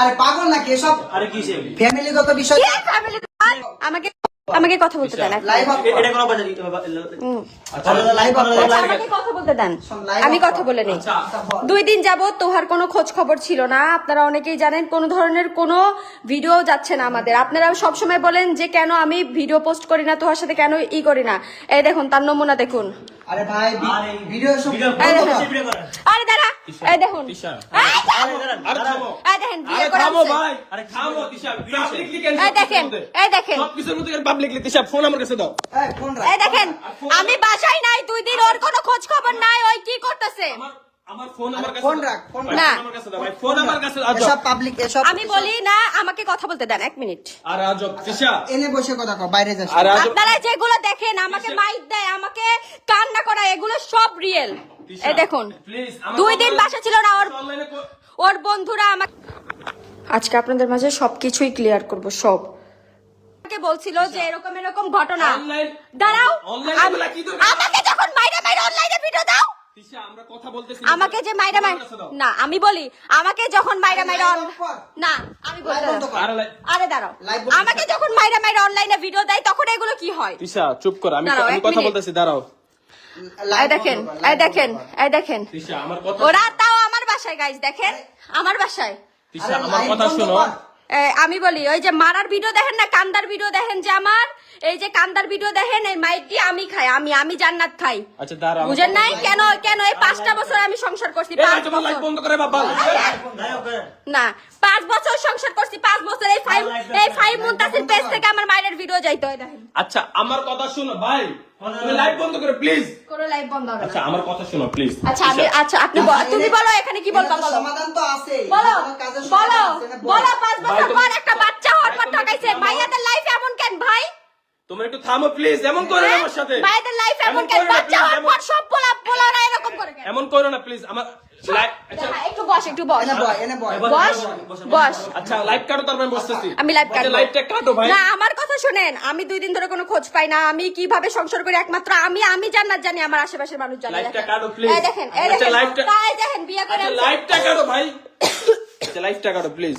আরে পাগল নাকি এসব? আরে কি সে ফ্যামিলিগত বিষয়। আমাকে আমাকে কথা বলতে দেন। লাইভ এটা কোন বাজার আচ্ছা লাইভ আমাকে কথা বলতে দেন, আমি কথা বলে নেই। 2 দিন যাবত তোহার কোনো খোঁজ খবর ছিল না। আপনারা অনেকেই জানেন কোন ধরনের কোনো ভিডিও যাচ্ছে না আমাদের। আপনারা সবসময় বলেন যে কেন আমি ভিডিও পোস্ট করি না, তোহার সাথে কেন করি না। এই দেখুন তার নমুনা দেখুন। আরে ভাই ভিডিও সব আরে দাঁড়া, এই দেখুন আরে থামো এই দেখেন ভিডিও করে থামো আসছে। ভাই, আরে থামো তিশা পাবলিকলি কেন এই দেখেন এই দেখেন সবকিছুর মধ্যে পাবলিকলি তিশা ফোন আমার কাছে দাও। এই ফোন রাখ। এই দেখেন আমি বাসায় নাই 2 দিন, ওর কোনো খোঁজ খবর নাই। ওই কি করতেছে? আমার ফোন আমার কাছে ফোন দাও। রাখ, ফোন না। আমার কাছে দাও ভাই, ফোন আমার কাছে দাও। এসব পাবলিক এসব আমি বলি না, আমাকে কথা বলতে দেন 1 মিনিট। আর আজব তিশা, এনে বসে কথা কও, বাইরে যাস। আর আজব আপনারা যেগুলো দেখেন, আমাকে মাইক দেয়, আমাকে কান্না করা, এগুলো সব রিয়েল। এই দেখুন প্লিজ 2 দিন বাসা ছিল না ওর, অনলাইনে ওর বন্ধুরা আমাকে। আজকে আপনাদের মাঝে সবকিছুই ক্লিয়ার করব সব। আমাকে বলছিল যে এরকম এরকম ঘটনা। অনলাইন দাঁড়াও, অনলাইনে এগুলা কি দরকার? আমাকে যখন মাইরা মাইরা অনলাইনে ভিডিও দাও, তিশা আমরা কথা বলতেছি। আমাকে যে মাইরা মাইরা, না আমি বলি আমাকে যখন মাইরা মাইরা না আমি বলি লাইভ বন্ধ কর। আরে দাঁড়াও, লাইভ বন্ধ আমাকে যখন মাইরা মাইরা অনলাইনে ভিডিও দেয় তখন এগুলো কি হয়? তিশা চুপ কর, আমি দাঁড়াও, আমি 1 কথা মিনিট। বলতেছি, দাঁড়াও। এই দেখেন এই দেখেন এই দেখেন তিশা আমার কথা, ওরা তাও আমার বাসায় গাইস, দেখেন আমার বাসায়। তিশা আমার কথা শোনো। আমি বলি ওই যে মারার ভিডিও দেখেন না, কান্দার ভিডিও দেখেন যে আমার, এই যে কান্দার ভিডিও দেখেন, এই মাইক দিয়ে আমি খাই, আমি জান্নাত খাই। আচ্ছা দাঁড়াও, বুঝেন নাই কেন কেন এই 5টা বছর আমি সংসার করছি, এই ভাই 5 তোমার লাইভ বছর বন্ধ করে বাবা। না 5 বছর সংসার করছি, 5 বছর এই ফাইভ মুনতাসির পেজ থেকে আমার মায়ের ভিডিও যাইতো। এই দেখেন আচ্ছা আমার কথা শোনো ভাই, তুমি লাইভ বন্ধ করে প্লিজ। কোনো লাইভ বন্ধ হবে আচ্ছা না। আমার কথা শোনো প্লিজ। আচ্ছা আপনি তুমি বলো এখানে কি বলবা, বলো সমাধান তো আছে। বলো কাজের বলো সমাধান আছে না, বলো 5 বছর পর একটা বাচ্চা হওয়ার পর ঠকাইছে। মাইয়াদের লাইফ এমন কেন ভাই? তুমি একটু থামো প্লিজ, এমন করো না আমার সাথে। মায়েদের লাইফ এমন এমন কেন? করো না, বাচ্চা please, হওয়ার এমন- পর সব পোলারা এরকম করে কেন? এমন করো না প্লিজ। আমার আচ্ছা হ্যাঁ, একটু বস একটু বস এনে বয়, এনে বয়। বস আচ্ছা লাইভ কাটো, তারপর আমি বসতেছি। আমি লাইভ কাটবো। লাইভটা কাটো ভাই। না আমার কথা শুনেন, আমি 2 দিন ধরে কোনো খোঁজ পাই না। আমি কিভাবে সংসার করি একমাত্র আমি জান্নাত জানি, আমার আশেপাশের মানুষ জানে। লাইভটা দেখেন। কাটো প্লিজ। এই দেখেন এই আচ্ছা দেখেন লাইভটা, তাই দেখেন বিয়ে করে আচ্ছা আনছে। লাইভটা কাটো ভাই। আচ্ছা লাইভটা কাটো প্লিজ।